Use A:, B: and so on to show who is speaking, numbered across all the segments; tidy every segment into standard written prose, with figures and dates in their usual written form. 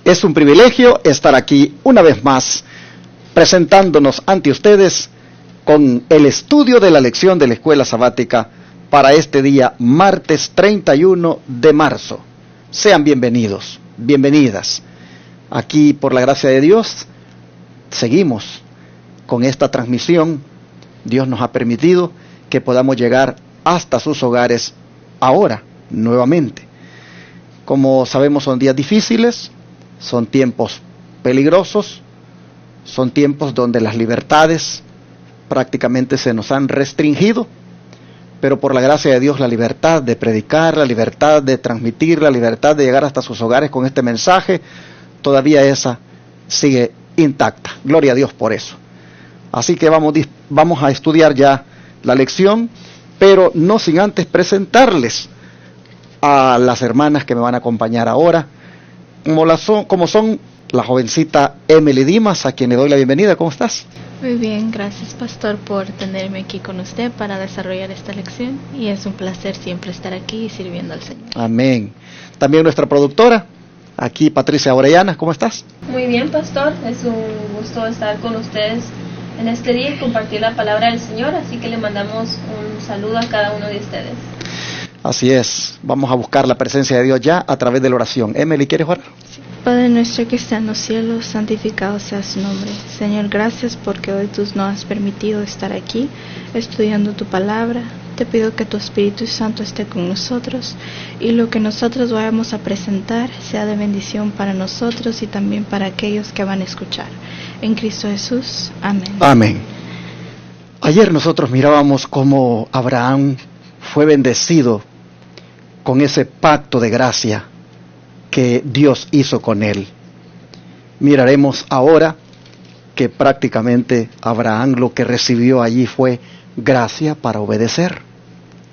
A: Es un privilegio estar aquí una vez más, presentándonos ante ustedes con el estudio de la lección de la Escuela Sabática para este día, martes 31 de marzo. Sean bienvenidos, bienvenidas. Aquí, por la gracia de Dios, seguimos con esta transmisión. Dios nos ha permitido que podamos llegar hasta sus hogares ahora, nuevamente. Como sabemos, son días difíciles, son tiempos peligrosos, son tiempos donde las libertades prácticamente se nos han restringido, pero por la gracia de Dios, la libertad de predicar, la libertad de transmitir, la libertad de llegar hasta sus hogares con este mensaje, todavía esa sigue intacta. Gloria a Dios por eso. Así que vamos a estudiar ya la lección, pero no sin antes presentarles a las hermanas que me van a acompañar ahora, como son la jovencita Emily Dimas, a quien le doy la bienvenida. ¿Cómo estás?
B: Muy bien, gracias pastor por tenerme aquí con usted para desarrollar esta lección, y es un placer siempre estar aquí sirviendo al Señor.
A: Amén. También nuestra productora, aquí Patricia Orellana. ¿Cómo estás?
C: Muy bien, pastor, es un gusto estar con ustedes en este día y compartir la palabra del Señor, así que le mandamos un saludo a cada uno de ustedes.
A: Así es, vamos a buscar la presencia de Dios ya a través de la oración. Emily, ¿quieres orar?
B: Sí. Padre nuestro que está en los cielos, santificado sea su nombre. Señor, gracias porque hoy tú nos has permitido estar aquí estudiando tu palabra. Te pido que tu Espíritu Santo esté con nosotros y lo que nosotros vayamos a presentar sea de bendición para nosotros y también para aquellos que van a escuchar. En Cristo Jesús, amén.
A: Amén. Ayer nosotros mirábamos cómo Abraham fue bendecido con ese pacto de gracia que Dios hizo con él. Miraremos ahora que prácticamente Abraham lo que recibió allí fue gracia para obedecer.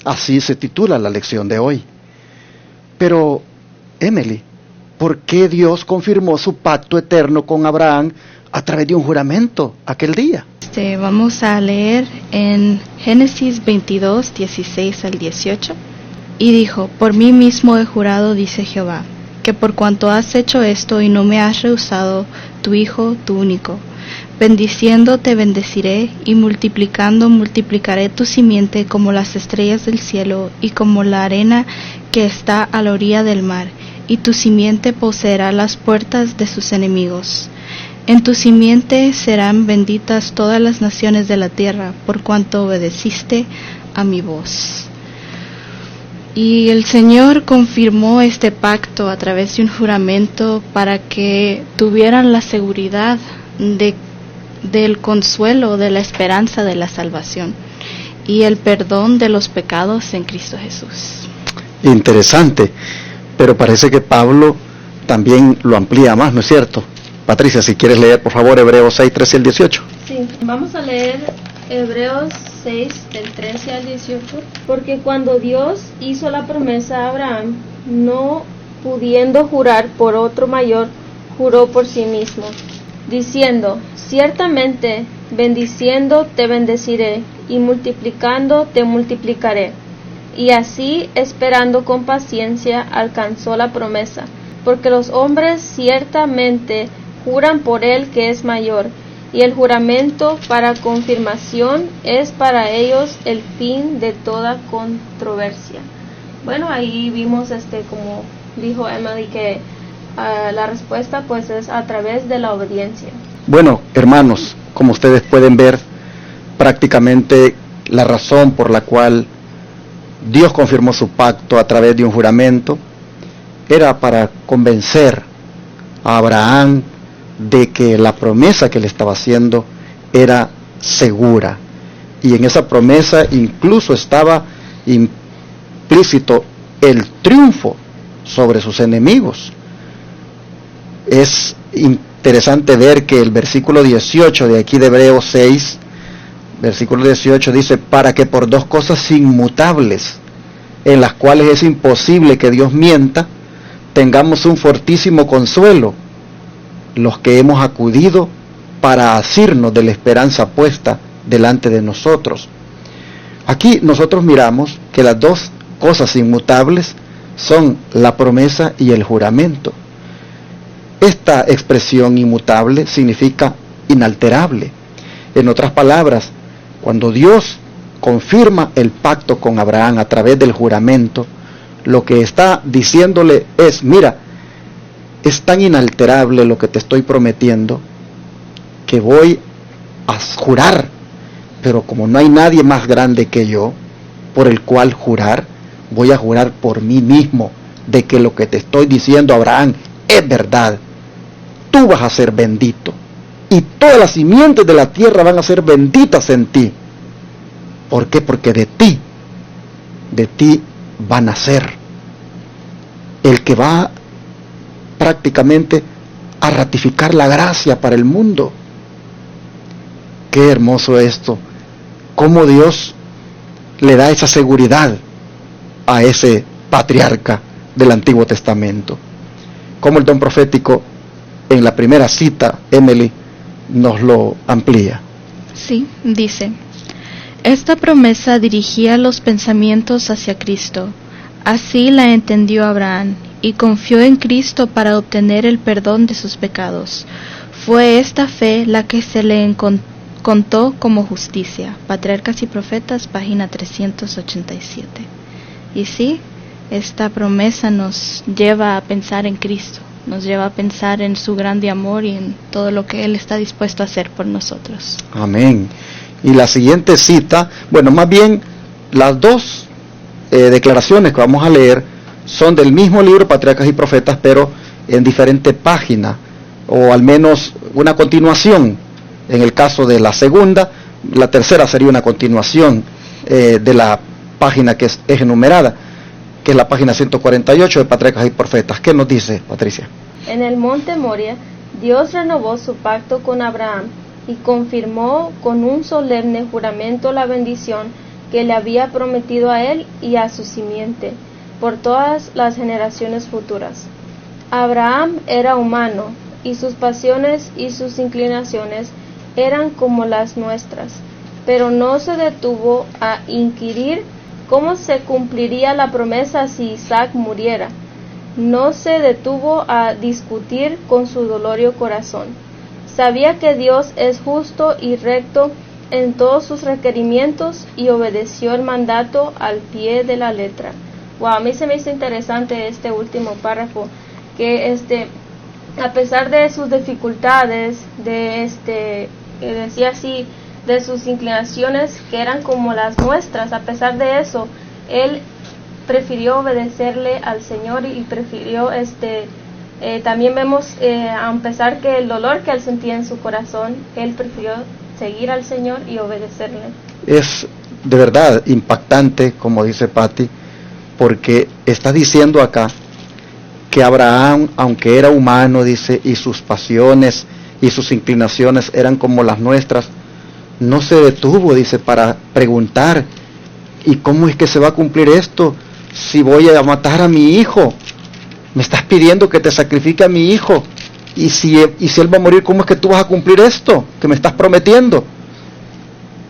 A: Así se titula la lección de hoy. Pero, Emily, ¿por qué Dios confirmó su pacto eterno con Abraham a través de un juramento aquel día?
B: Vamos a leer en Génesis 22, 16 al 18. Y dijo: por mí mismo he jurado, dice Jehová, que por cuanto has hecho esto y no me has rehusado tu hijo, tu único, bendiciendo te bendeciré, y multiplicando multiplicaré tu simiente como las estrellas del cielo y como la arena que está a la orilla del mar, y tu simiente poseerá las puertas de sus enemigos. En tu simiente serán benditas todas las naciones de la tierra, por cuanto obedeciste a mi voz. Y el Señor confirmó este pacto a través de un juramento para que tuvieran la seguridad del consuelo, de la esperanza de la salvación y el perdón de los pecados en Cristo Jesús.
A: Interesante, pero parece que Pablo también lo amplía más, ¿no es cierto? Patricia, si quieres leer, por favor, Hebreos 6, 13 al 18.
C: Sí, vamos a leer Hebreos 6, del 13 al 18. Porque cuando Dios hizo la promesa a Abraham, no pudiendo jurar por otro mayor, juró por sí mismo, diciendo: ciertamente, bendiciendo te bendeciré, y multiplicando te multiplicaré. Y así, esperando con paciencia, alcanzó la promesa, porque los hombres ciertamente juran por él que es mayor, y el juramento para confirmación es para ellos el fin de toda controversia. Bueno, ahí vimos como dijo Emily, que la respuesta pues es a través de la obediencia.
A: Bueno, hermanos, como ustedes pueden ver, prácticamente la razón por la cual Dios confirmó su pacto a través de un juramento era para convencer a Abraham de que la promesa que le estaba haciendo era segura, y en esa promesa incluso estaba implícito el triunfo sobre sus enemigos. Es interesante ver que el versículo 18 de aquí de Hebreos 6, versículo 18 dice: para que por dos cosas inmutables, en las cuales es imposible que Dios mienta, tengamos un fortísimo consuelo, los que hemos acudido para asirnos de la esperanza puesta delante de nosotros. Aquí nosotros miramos que las dos cosas inmutables son la promesa y el juramento. esta expresión inmutable significa inalterable. En otras palabras, cuando Dios confirma el pacto con Abraham a través del juramento, lo que está diciéndole es: mira, es tan inalterable lo que te estoy prometiendo que voy a jurar, pero como no hay nadie más grande que yo por el cual jurar, voy a jurar por mí mismo de que lo que te estoy diciendo, Abraham, es verdad. Tú vas a ser bendito y todas las simientes de la tierra van a ser benditas en ti. ¿Por qué? Porque de ti va a nacer el que va prácticamente a ratificar la gracia para el mundo. Qué hermoso esto, cómo Dios le da esa seguridad a ese patriarca del Antiguo Testamento. Como el don profético en la primera cita, Emily, nos lo amplía.
B: Sí, dice: esta promesa dirigía los pensamientos hacia Cristo. Así la entendió Abraham y confió en Cristo para obtener el perdón de sus pecados. Fue esta fe la que se le contó como justicia. Patriarcas y Profetas, página 387. Y sí, esta promesa nos lleva a pensar en Cristo, nos lleva a pensar en su grande amor y en todo lo que Él está dispuesto a hacer por nosotros.
A: Amén. Y la siguiente cita, bueno, más bien las dos declaraciones que vamos a leer son del mismo libro, Patriarcas y Profetas, pero en diferente página, o al menos una continuación. En el caso de la segunda, la tercera sería una continuación de la página que es enumerada, que es la página 148 de Patriarcas y Profetas. ¿Qué nos dice, Patricia?
C: En el monte Moria, Dios renovó su pacto con Abraham y confirmó con un solemne juramento la bendición que le había prometido a él y a su simiente por todas las generaciones futuras. Abraham era humano y sus pasiones y sus inclinaciones eran como las nuestras, pero no se detuvo a inquirir cómo se cumpliría la promesa si Isaac muriera. No se detuvo a discutir con su dolorio corazón. Sabía que Dios es justo y recto en todos sus requerimientos y obedeció el mandato al pie de la letra. Wow, a mí se me hizo interesante este último párrafo, que a pesar de sus dificultades, decía así, de sus inclinaciones que eran como las nuestras, a pesar de eso, él prefirió obedecerle al Señor y prefirió también vemos, a pesar que el dolor que él sentía en su corazón, él prefirió seguir al Señor y obedecerle.
A: Es de verdad impactante, como dice Patti, porque está diciendo acá que Abraham, aunque era humano, dice, y sus pasiones y sus inclinaciones eran como las nuestras, no se detuvo, dice, para preguntar: ¿y cómo es que se va a cumplir esto? Si voy a matar a mi hijo, me estás pidiendo que te sacrifique a mi hijo, y si él va a morir, ¿cómo es que tú vas a cumplir esto que me estás prometiendo?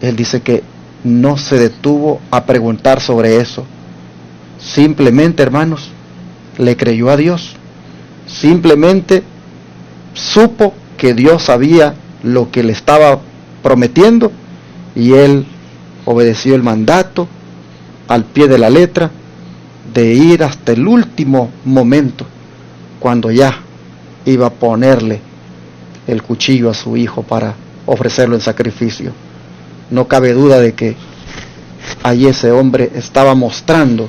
A: Él dice que no se detuvo a preguntar sobre eso. Simplemente, hermanos, le creyó a Dios. Simplemente supo que Dios sabía lo que le estaba prometiendo y él obedeció el mandato al pie de la letra de ir hasta el último momento, cuando ya iba a ponerle el cuchillo a su hijo para ofrecerlo en sacrificio. No cabe duda de que allí ese hombre estaba mostrando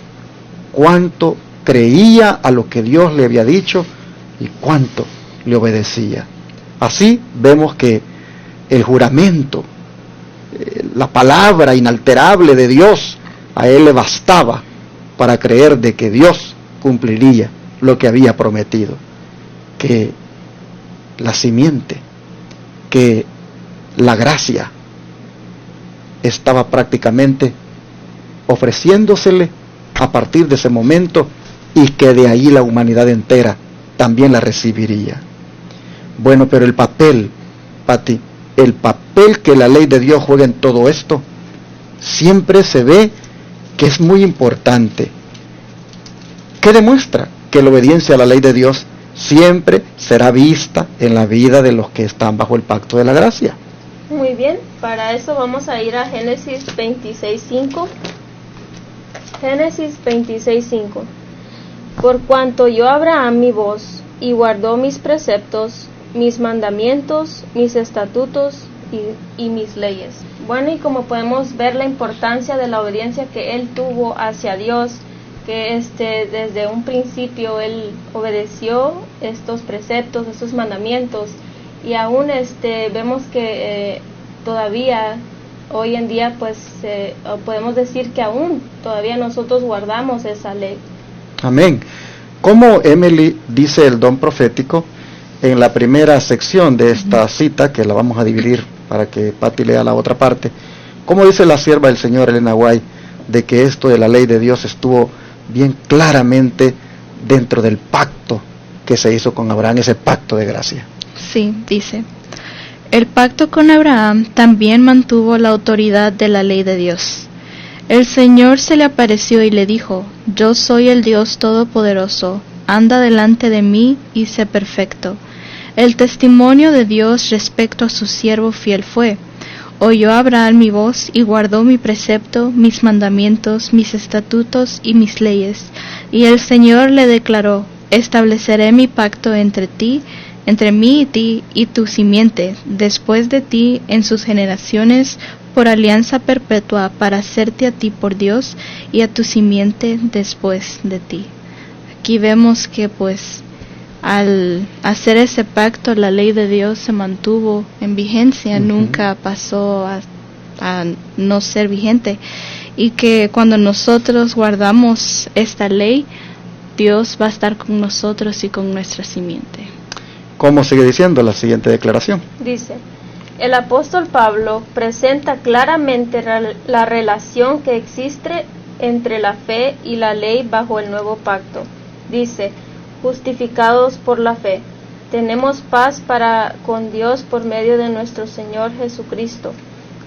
A: cuánto creía a lo que Dios le había dicho y cuánto le obedecía. Así vemos que el juramento, la palabra inalterable de Dios, a él le bastaba para creer de que Dios cumpliría lo que había prometido, que la simiente, que la gracia estaba prácticamente ofreciéndosele a partir de ese momento y que de ahí la humanidad entera también la recibiría. Bueno, pero el papel, Patti, el papel que la ley de Dios juega en todo esto, siempre se ve que es muy importante. ¿Qué demuestra? Que la obediencia a la ley de Dios siempre será vista en la vida de los que están bajo el pacto de la gracia.
C: Muy bien, para eso vamos a ir a Génesis 26:5. Génesis 26:5. Por cuanto oyó Abraham mi voz, y guardó mis preceptos, mis mandamientos, mis estatutos y mis leyes. Bueno, y como podemos ver la importancia de la obediencia que él tuvo hacia Dios, que desde un principio él obedeció estos preceptos, estos mandamientos, y aún vemos que todavía hoy en día pues podemos decir que aún todavía nosotros guardamos esa ley.
A: Amén. Como Emily dice el don profético en la primera sección de esta cita, que la vamos a dividir para que Pati lea la otra parte, como dice la sierva del Señor Elena White, de que esto de la ley de Dios estuvo bien claramente dentro del pacto que se hizo con Abraham, ese pacto de gracia.
B: Sí, dice, el pacto con Abraham también mantuvo la autoridad de la ley de Dios. El Señor se le apareció y le dijo, yo soy el Dios Todopoderoso, anda delante de mí y sé perfecto. El testimonio de Dios respecto a su siervo fiel fue, oyó Abraham mi voz y guardó mi precepto, mis mandamientos, mis estatutos y mis leyes. Y el Señor le declaró, estableceré mi pacto entre mí y ti y tu simiente, después de ti en sus generaciones, por alianza perpetua, para hacerte a ti por Dios y a tu simiente después de ti. Aquí vemos que pues al hacer ese pacto la ley de Dios se mantuvo en vigencia, nunca pasó a no ser vigente, y que cuando nosotros guardamos esta ley, Dios va a estar con nosotros y con nuestra simiente.
A: ¿Cómo sigue diciendo la siguiente declaración?
C: Dice, el apóstol Pablo presenta claramente la relación que existe entre la fe y la ley bajo el nuevo pacto. Dice, justificados por la fe, tenemos paz para con Dios por medio de nuestro Señor Jesucristo.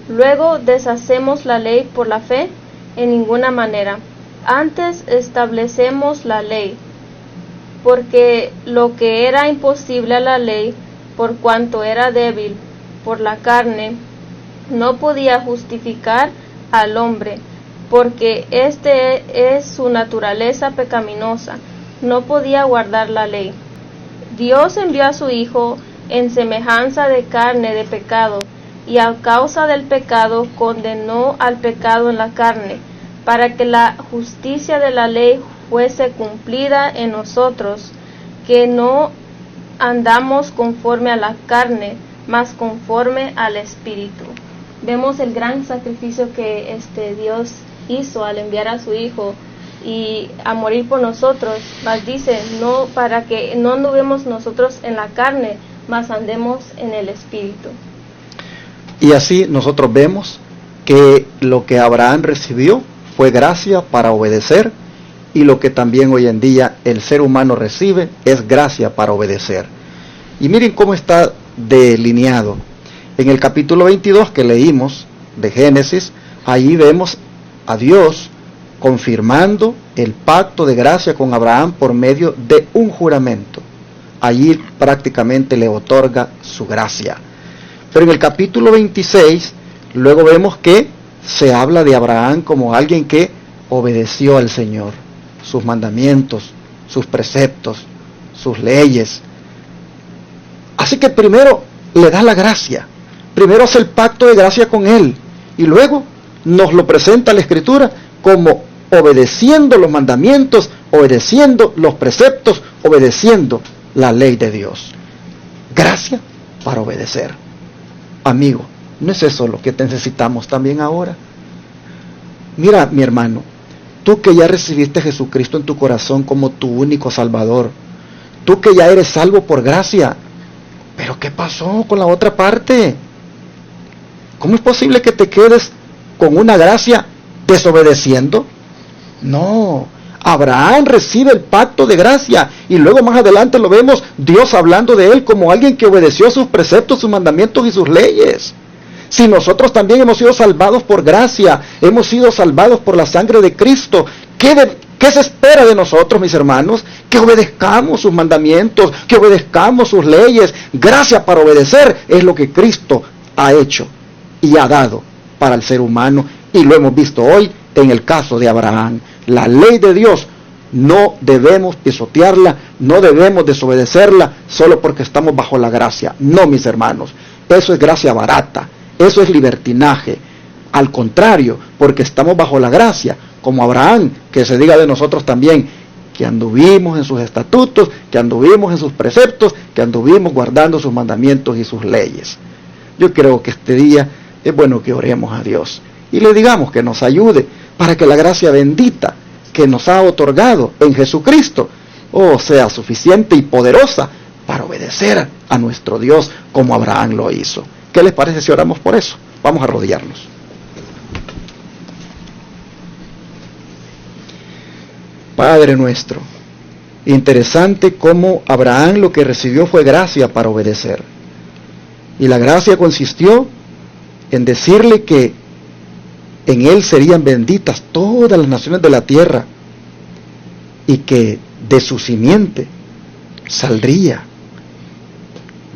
C: Luego, ¿deshacemos la ley por la fe? En ninguna manera. Antes establecemos la ley, porque lo que era imposible a la ley, por cuanto era débil por la carne, no podía justificar al hombre, porque es su naturaleza pecaminosa, no podía guardar la ley. Dios envió a su Hijo en semejanza de carne de pecado, y a causa del pecado condenó al pecado en la carne, para que la justicia de la ley fuese cumplida en nosotros, que no andamos conforme a la carne, mas conforme al Espíritu. Vemos el gran sacrificio que Dios hizo al enviar a su Hijo y a morir por nosotros, mas dice, no, para que no anduvemos nosotros en la carne, mas andemos en el Espíritu.
A: Y así nosotros vemos que lo que Abraham recibió fue gracia para obedecer, y lo que también hoy en día el ser humano recibe es gracia para obedecer. Y miren cómo está delineado. En el capítulo 22 que leímos de Génesis, allí vemos a Dios confirmando el pacto de gracia con Abraham por medio de un juramento. Allí prácticamente le otorga su gracia. Pero en el capítulo 26, luego vemos que se habla de Abraham como alguien que obedeció al Señor, sus mandamientos, sus preceptos, sus leyes. Así que primero le da la gracia, primero hace el pacto de gracia con Él, y luego nos lo presenta la Escritura como obedeciendo los mandamientos, obedeciendo los preceptos, obedeciendo la ley de Dios. Gracia para obedecer. Amigo, ¿no es eso lo que necesitamos también ahora? Mira, mi hermano, tú que ya recibiste a Jesucristo en tu corazón como tu único Salvador, tú que ya eres salvo por gracia, pero ¿qué pasó con la otra parte? ¿Cómo es posible que te quedes con una gracia desobedeciendo? No, Abraham recibe el pacto de gracia, y luego más adelante lo vemos Dios hablando de él como alguien que obedeció sus preceptos, sus mandamientos y sus leyes. Si nosotros también hemos sido salvados por gracia, hemos sido salvados por la sangre de Cristo, ¿qué ¿Qué se espera de nosotros, mis hermanos? Que obedezcamos sus mandamientos, que obedezcamos sus leyes. Gracia para obedecer es lo que Cristo ha hecho y ha dado para el ser humano, y lo hemos visto hoy en el caso de Abraham. La ley de Dios no debemos pisotearla, no debemos desobedecerla solo porque estamos bajo la gracia. No, mis hermanos, eso es gracia barata, eso es libertinaje. Al contrario, porque estamos bajo la gracia, como Abraham, que se diga de nosotros también, que anduvimos en sus estatutos, que anduvimos en sus preceptos, que anduvimos guardando sus mandamientos y sus leyes. Yo creo que este día es bueno que oremos a Dios y le digamos que nos ayude para que la gracia bendita que nos ha otorgado en Jesucristo, sea suficiente y poderosa para obedecer a nuestro Dios como Abraham lo hizo. ¿Qué les parece si oramos por eso? Vamos a arrodillarnos. Padre nuestro, interesante cómo Abraham lo que recibió fue gracia para obedecer. Y la gracia consistió en decirle que en él serían benditas todas las naciones de la tierra y que de su simiente saldría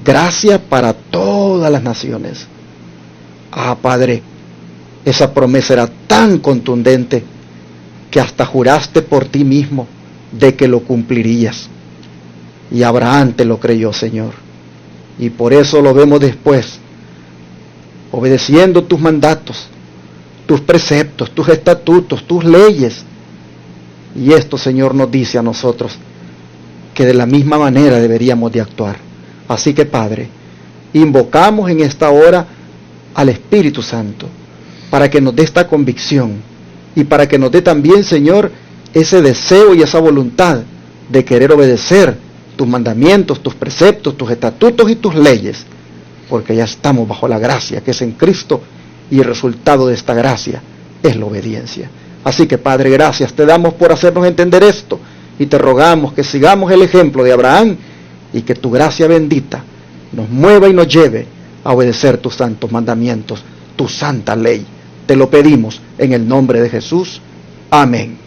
A: gracia para todas las naciones. Padre, esa promesa era tan contundente que hasta juraste por ti mismo de que lo cumplirías. Y Abraham te lo creyó, Señor. Y por eso lo vemos después, obedeciendo tus mandatos, tus preceptos, tus estatutos, tus leyes. Y esto, Señor, nos dice a nosotros que de la misma manera deberíamos de actuar. Así que, Padre, invocamos en esta hora al Espíritu Santo para que nos dé esta convicción y para que nos dé también, Señor, ese deseo y esa voluntad de querer obedecer tus mandamientos, tus preceptos, tus estatutos y tus leyes, porque ya estamos bajo la gracia que es en Cristo, y el resultado de esta gracia es la obediencia. Así que, Padre, gracias te damos por hacernos entender esto, y te rogamos que sigamos el ejemplo de Abraham, y que tu gracia bendita nos mueva y nos lleve a obedecer tus santos mandamientos, tu santa ley. Te lo pedimos en el nombre de Jesús. Amén.